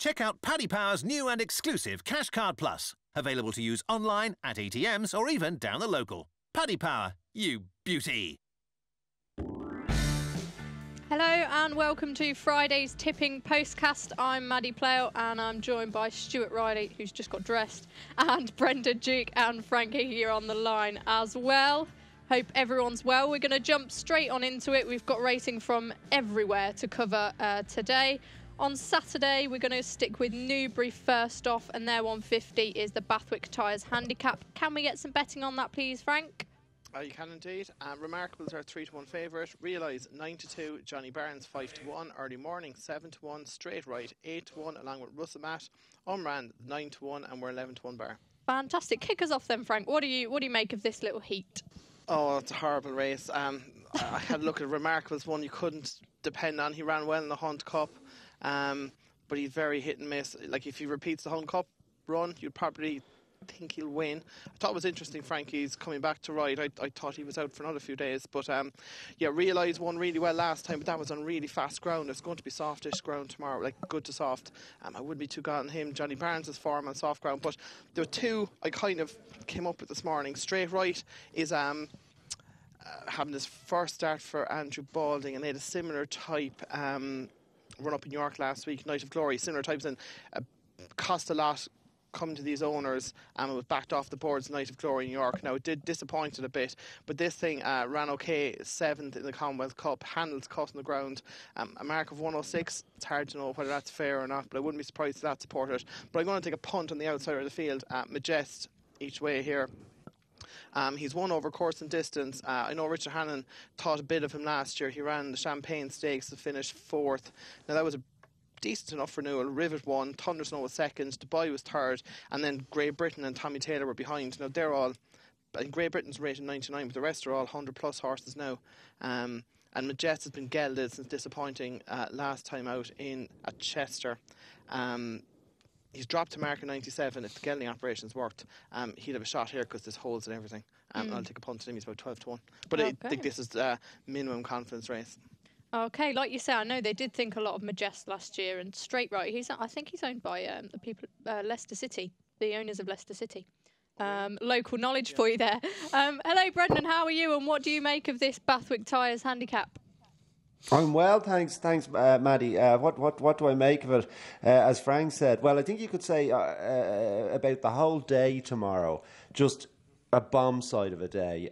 Check out Paddy Power's new and exclusive Cash Card Plus, available to use online, at ATMs or even down the local. Paddy Power, you beauty. Hello and welcome to Friday's Tipping Postcast. I'm Maddie Plale and I'm joined by Stuart Riley, who's just got dressed, and Brenda Duke and Frankie here on the line as well. Hope everyone's well. We're going to jump straight on into it. We've got racing from everywhere to cover today. On Saturday, we're going to stick with Newbury first off, and their 150 is the Bathwick Tyres Handicap. Can we get some betting on that, please, Frank? You can indeed. Remarkables are 3-1 favourite. Realise 9-2. Johnny Barnes 5-1. Early Morning 7-1. Straight Right 8-1, along with Russell Matt. Unran 9-1, and we're 11-1 bar. Fantastic. Kick us off then, Frank. What do you make of this little heat? Oh, it's a horrible race. I had a look at Remarkables, one you couldn't depend on. He ran well in the Hunt Cup, but he's very hit and miss. Like, if he repeats the Hunt Cup run, you'd probably think he'll win. I thought it was interesting Frankie's coming back to ride. I thought he was out for another few days, but Realise won really well last time, but that was on really fast ground. It's going to be softish ground tomorrow, like good to soft. I wouldn't be too gone on him. Johnny Barnes' form on soft ground, but there were two I kind of came up with this morning. Straight Right is having his first start for Andrew Balding, and they had a similar type run up in York last week, Night of Glory. Similar types, and cost a lot come to these owners, and it was backed off the boards Night of Glory in York. Now, it did disappoint it a bit, but this thing ran okay, 7th in the Commonwealth Cup, handles cut on the ground, a mark of 106. It's hard to know whether that's fair or not, but I wouldn't be surprised if that supported. But I'm going to take a punt on the outside of the field, Majest each way here. He's won over course and distance. I know Richard Hannon thought a bit of him last year. He ran the Champagne Stakes to finish 4th. Now, that was a decent enough renewal. Rivet won, Thundersnow was 2nd, Dubai was 3rd, and then Great Britain and Tommy Taylor were behind. Now, they're all, and Great Britain's rated 99, but the rest are all 100 plus horses now. And Majest has been gelded since disappointing last time out at Chester. He's dropped to marker 97. If the gelding operations worked, he'd have a shot here because there's holes and everything. I'll take a punt on him. He's about 12-1. But I think this is a minimum confidence race. Okay, like you say, I know they did think a lot of Majest last year, and Straight Right, I think he's owned by the people Leicester City, the owners of Leicester City. Local knowledge for you there. Hello, Brendan, how are you, and what do you make of this Bathwick Tyres Handicap? I'm well, thanks, Maddie. What do I make of it? As Frank said, well, I think you could say about the whole day tomorrow, just a bomb side of a day.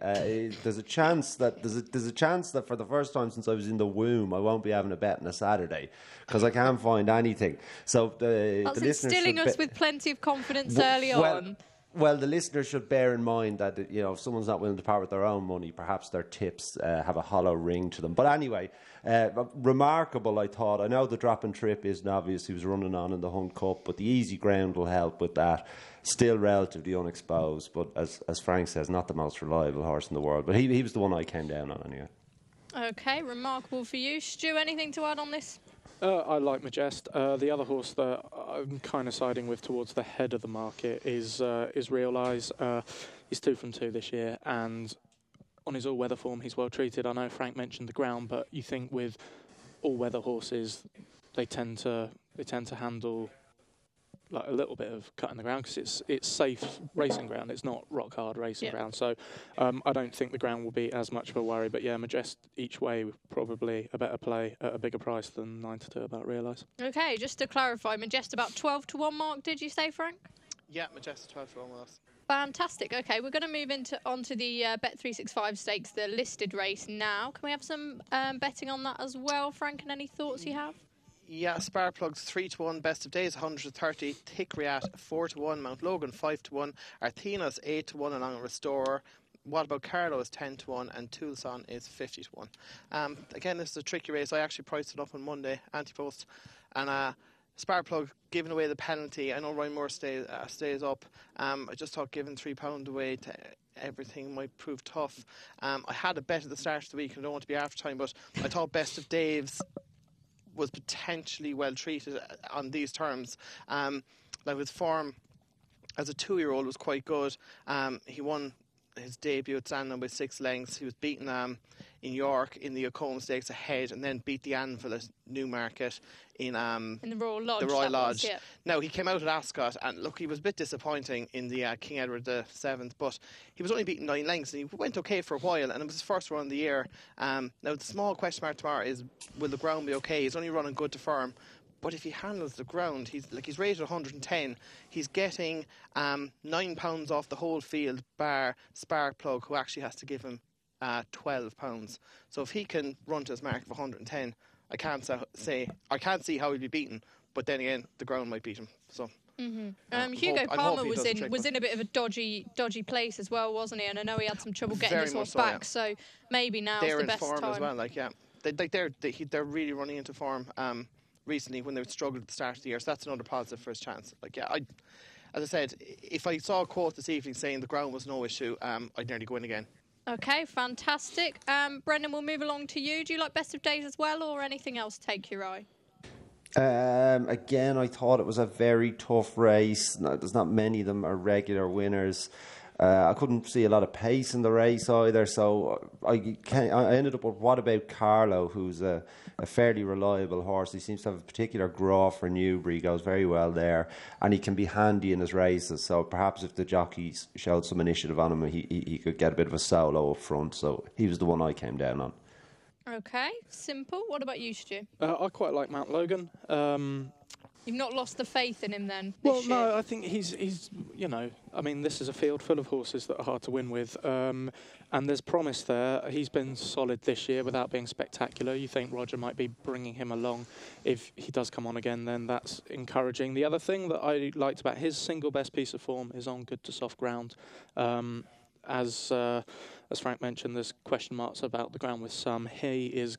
There's a chance that for the first time since I was in the womb, I won't be having a bet on a Saturday because I can't find anything. So that's instilling us with plenty of confidence early on. Well, the listeners should bear in mind that if someone's not willing to part with their own money, perhaps their tips have a hollow ring to them. But anyway, remarkable, I thought. I know the drop and trip isn't obvious. He was running on in the Hunt Cup, but the easy ground will help with that. Still relatively unexposed, but as Frank says, not the most reliable horse in the world. But he was the one I came down on anyway. Okay, remarkable for you. Stu, anything to add on this? I like Majest. The other horse that I'm kind of siding with towards the head of the market is Realise. He's 2 from 2 this year, and on his all-weather form, he's well treated. I know Frank mentioned the ground, but you think with all-weather horses, they tend to handle like a little bit of cutting the ground because it's safe racing ground. It's not rock hard racing ground. So I don't think the ground will be as much of a worry. But yeah, Majest each way probably a better play at a bigger price than 9-2 about Realise. Okay, just to clarify, Majest about 12-1 mark. Did you say, Frank? Yeah, Majest 12-1 with us. Fantastic. Okay, we're going to move onto the Bet365 Stakes, the listed race now. Can we have some betting on that as well, Frank? And any thoughts you have? Yeah, Sparplugs 3-1, Best of Days 130, Thickriat 4-1, Mount Logan 5-1, Arthena's 8-1 along with Restorer. What About Carlo is 10-1 and Toulson is 50-1. Again, this is a tricky race. I actually priced it up on Monday, Antipost, and Sparplug giving away the penalty. I know Ryan Moore stays up. I just thought giving £3 away to everything might prove tough. I had a bet at the start of the week, and I don't want to be after time, but I thought Best of Dave's was potentially well treated on these terms. Like his form as a 2-year-old was quite good. He won his debut at Sandown by 6 lengths. He was beaten in York in the Oakham Stakes ahead, and then beat the Anvil at Newmarket in the Royal Lodge. The Royal Lodge. Was, yeah. Now, he came out at Ascot, and look, he was a bit disappointing in the King Edward VII, but he was only beaten 9 lengths, and he went okay for a while, and it was his first run of the year. Now, the small question mark tomorrow is, will the ground be okay? He's only running good to firm, but if he handles the ground, he's rated 110. He's getting £9 off the whole field, bar Sparkplug, who actually has to give him £12. So if he can run to his mark of 110, I can't see how he'll be beaten. But then again, the ground might beat him. So Hugo Palmer was in a bit of a dodgy place as well, wasn't he? And I know he had some trouble getting his horse back. Yeah. So maybe now's the best time. They're in form as well. Like, yeah, they're really running into form. Recently, when they struggled at the start of the year, so that's another positive for his chance. Like, yeah, as I said, if I saw a quote this evening saying the ground was no issue, I'd nearly go in again. Okay, fantastic. Brendan, we'll move along to you. Do you like Best of Days as well, or anything else take your eye? Again, I thought it was a very tough race. No, there's not many of them are regular winners. I couldn't see a lot of pace in the race either, so I ended up with What About Carlo, who's a fairly reliable horse. He seems to have a particular graw for Newbury. He goes very well there, and he can be handy in his races. So perhaps if the jockeys showed some initiative on him, he could get a bit of a solo up front. So he was the one I came down on. Okay, simple. What about you, Stu? I quite like Mount Logan. You've not lost the faith in him then? Well, no, I think he's you know, I mean, this is a field full of horses that are hard to win with, and there's promise there. He's been solid this year without being spectacular. You think Roger might be bringing him along. If he does come on again, then that's encouraging. The other thing that I liked about his single best piece of form is on good to soft ground. As Frank mentioned, there's question marks about the ground with some. He's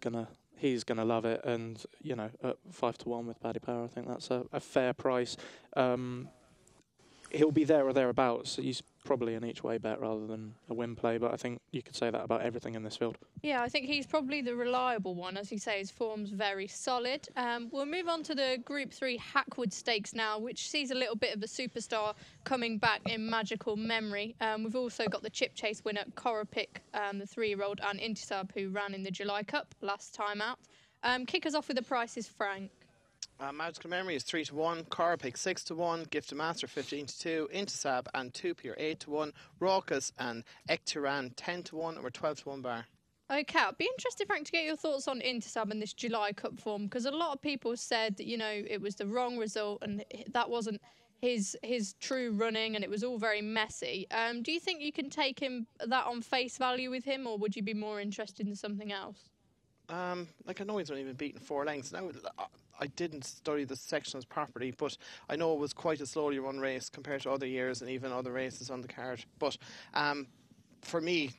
going to love it, and you know, at 5-1 with Paddy Power, I think that's a fair price. He'll be there or thereabouts. He's probably an each way bet rather than a win play, but I think you could say that about everything in this field. Yeah, I think he's probably the reliable one. As you say, his form's very solid. We'll move on to the Group 3 Hackwood Stakes now, which sees a little bit of a superstar coming back in Magical Memory. We've also got the Chip Chase winner, Coropic, the 3-year-old, and Intisab, who ran in the July Cup last time out. Kick us off with the prices, Frank. Magical Memory is 3-1, Coropic 6-1, Gift of Master 15-2, Intisab and Tupi are 8-1, Raucous and Ektiran 10-1, and we're 12-1 bar. Okay, I'd be interested, Frank, to get your thoughts on Intisab and this July Cup form, because a lot of people said that, you know, it was the wrong result and that wasn't his true running, and it was all very messy. Do you think you can take that on face value with him, or would you be more interested in something else? I know he's only been beaten 4 lengths. Now, I didn't study the sections properly, but I know it was quite a slowly run race compared to other years and even other races on the card. But for me,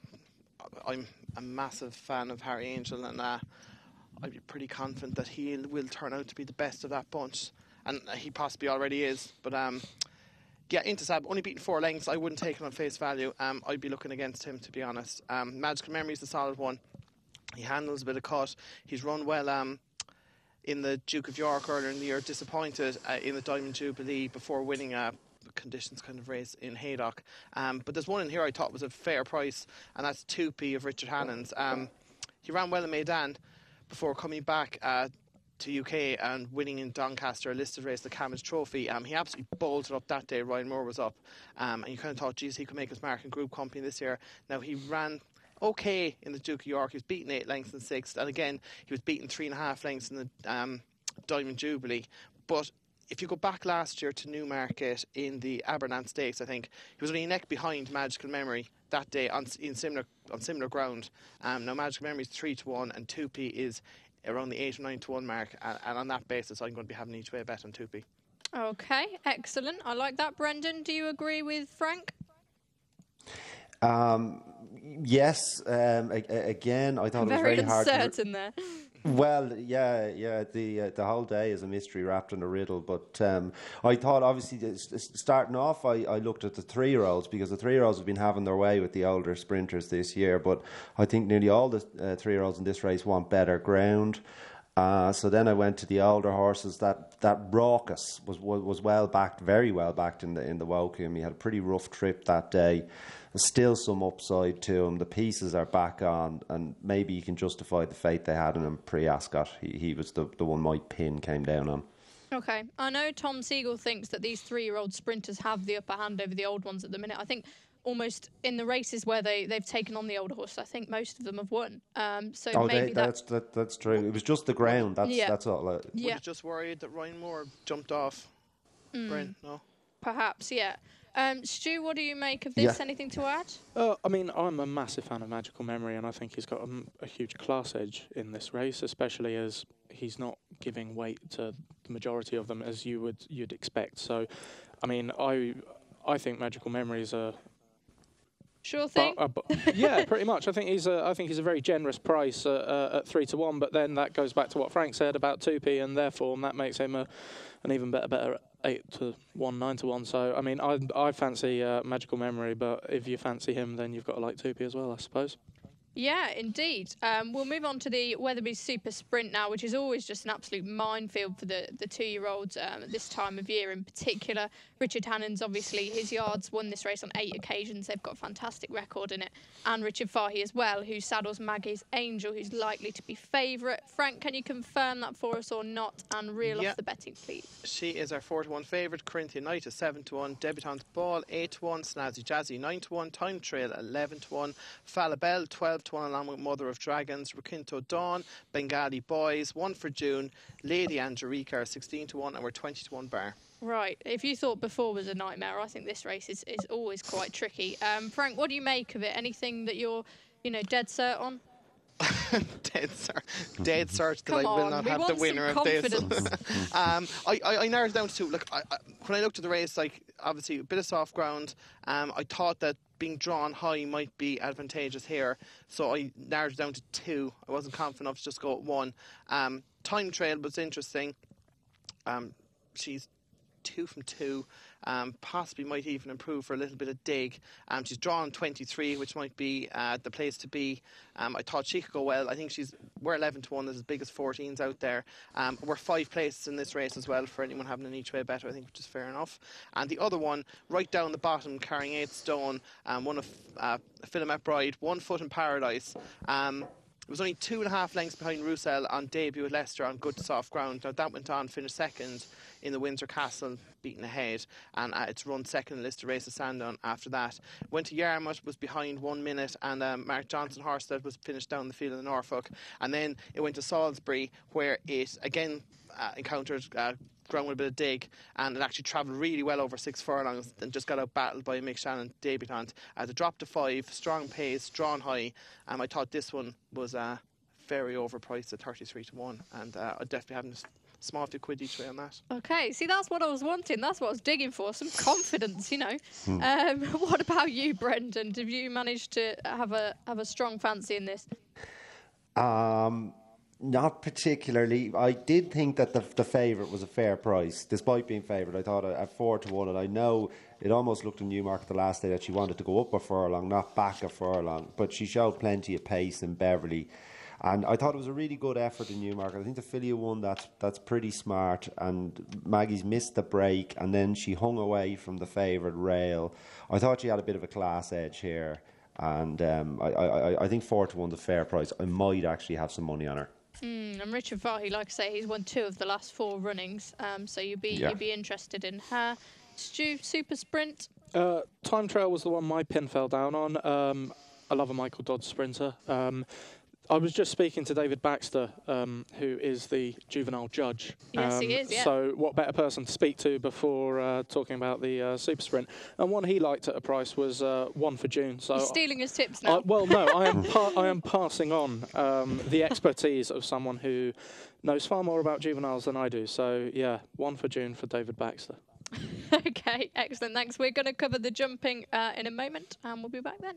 I'm a massive fan of Harry Angel, and I'd be pretty confident that he will turn out to be the best of that bunch, and he possibly already is. But yeah, Intisab only beaten 4 lengths. I wouldn't take it on face value. I'd be looking against him, to be honest. Magical Memory is the solid one. He handles a bit of cut. He's run well in the Duke of York earlier in the year, disappointed in the Diamond Jubilee before winning a conditions kind of race in Haydock. But there's one in here I thought was a fair price, and that's Tupi of Richard Hannon's. He ran well in Maidan before coming back to UK and winning in Doncaster, a listed race, the Cammage Trophy. He absolutely bolted up that day. Ryan Moore was up, and you kind of thought, geez, he could make his mark in Group Company this year. Now, he ran okay in the Duke of York. He was beaten 8 lengths in 6th, and again he was beaten 3.5 lengths in the Diamond Jubilee. But if you go back last year to Newmarket in the Abernant Stakes, I think he was only a neck behind Magical Memory that day on similar ground. Now Magical Memory is 3-1 and Tupi is around the 8 or 9-1 mark, and on that basis I'm going to be having an each way bet on Tupi. Okay, excellent. I like that. Brendan, do you agree with Frank? Yes. Again, I thought it was very hard. Very uncertain there. Well, yeah. The whole day is a mystery wrapped in a riddle. But I thought, obviously, starting off, I looked at the 3-year-olds, because the 3-year-olds have been having their way with the older sprinters this year. But I think nearly all the 3-year-olds in this race want better ground. So then I went to the older horses. That Raucous was well backed, very well backed in the Woking. He had a pretty rough trip that day. There's still some upside to him. The pieces are back on, and maybe you can justify the faith they had in him pre-Ascot. He was the one my pin came down on. Okay. I know Tom Siegel thinks that these 3-year-old sprinters have the upper hand over the old ones at the minute. I think almost in the races where they've taken on the older horse, I think most of them have won. Maybe that's true. It was just the ground. That's all. Were you just worried that Ryan Moore jumped off? Brian, no? Perhaps, yeah. Stu, what do you make of this? Anything to add? I mean, I'm a massive fan of Magical Memory, and I think he's got a huge class edge in this race, especially as he's not giving weight to the majority of them as you'd expect. So, I mean, I think Magical Memory is a sure thing. Yeah, pretty much. I think he's a very generous price at 3-1. But then that goes back to what Frank said about 2p and their form. That makes him an even better 8-1, 9-1. So I mean, I fancy Magical Memory, but if you fancy him, then you've got to like 2p as well, I suppose. Yeah, indeed. We'll move on to the Weatherbe Super Sprint now, which is always just an absolute minefield for the 2-year-olds at this time of year in particular. Richard Hannon's obviously, his yards won this race on 8 occasions. They've got a fantastic record in it. And Richard Fahey as well, who saddles Maggie's Angel, who's likely to be favourite. Frank, can you confirm that for us or not and reel off the betting, please? She is our 4-1 favourite. Corinthian Knight is 7-1. Debutante Ball 8-1. Snazzy Jazzy 9-1. Time Trail 11-1. Falabelle 12-1 along with Mother of Dragons. Requinto Dawn, Bengali Boys 1 for June. Lady Angelica are 16-1 and we're 20-1 bar. Right. If you thought before was a nightmare, I think this race is always quite tricky. Frank, what do you make of it? Anything that you're, dead cert on? Dead cert that I will not have the winner of this. I narrowed it down to 2. Look, when I looked at the race, obviously a bit of soft ground. I thought that being drawn high might be advantageous here, so I narrowed it down to 2. I wasn't confident enough to just go at 1. Time Trail was interesting. She's 2 from 2. Possibly might even improve for a little bit of dig. She's drawn 23, which might be the place to be. I thought she could go well. I think we're 11-1. There's as big as 14s out there. We're 5 places in this race as well for anyone having an each way bet, I think, which is fair enough. And the other one, right down the bottom, carrying 8 stone, one of Philomette Bride, 1 Foot in Paradise. It was only 2.5 lengths behind Roussel on debut at Leicester on good soft ground. Now that went on, finished second in the Windsor Castle, beaten ahead, and it's run second in the list of races Sandown after that. Went to Yarmouth, was behind 1 minute, and Mark Johnson Horsted was finished down the field in Norfolk. And then it went to Salisbury, where it again encountered ground with a bit of dig, and it actually travelled really well over 6 furlongs and just got out battled by a Mick Shannon debutant. As it dropped to 5, strong pace, drawn high. I thought this one was very overpriced at 33-1, and I'd definitely having a small few quid each way on that. Okay, see, that's what I was wanting. That's what I was digging for. Some confidence, What about you, Brendan? Did you manage to have a strong fancy in this? Not particularly. I did think that the favourite was a fair price, despite being favourite. I thought at 4-1, and I know it almost looked in Newmarket the last day that she wanted to go up a furlong, not back a furlong, but she showed plenty of pace in Beverley. And I thought it was a really good effort in Newmarket. I think the filly won that's pretty smart, and Maggie's missed the break, and then she hung away from the favourite Rail. I thought she had a bit of a class edge here, and I think 4-1's a fair price. I might actually have some money on her. And Richard Fahey, like I say, he's won 2 of the last 4 runnings, so you'd be interested in her. Stu, Super Sprint? Time Trail was the one my pin fell down on. I love a Michael Dodd sprinter. I was just speaking to David Baxter, who is the juvenile judge. Yes, he is, yeah. So what better person to speak to before talking about the Super Sprint? And one he liked at a price was 1 for June. So you're stealing his tips now. Well, no, I am passing on the expertise of someone who knows far more about juveniles than I do. So, yeah, 1 for June for David Baxter. Okay, excellent. Thanks. We're going to cover the jumping in a moment, and we'll be back then.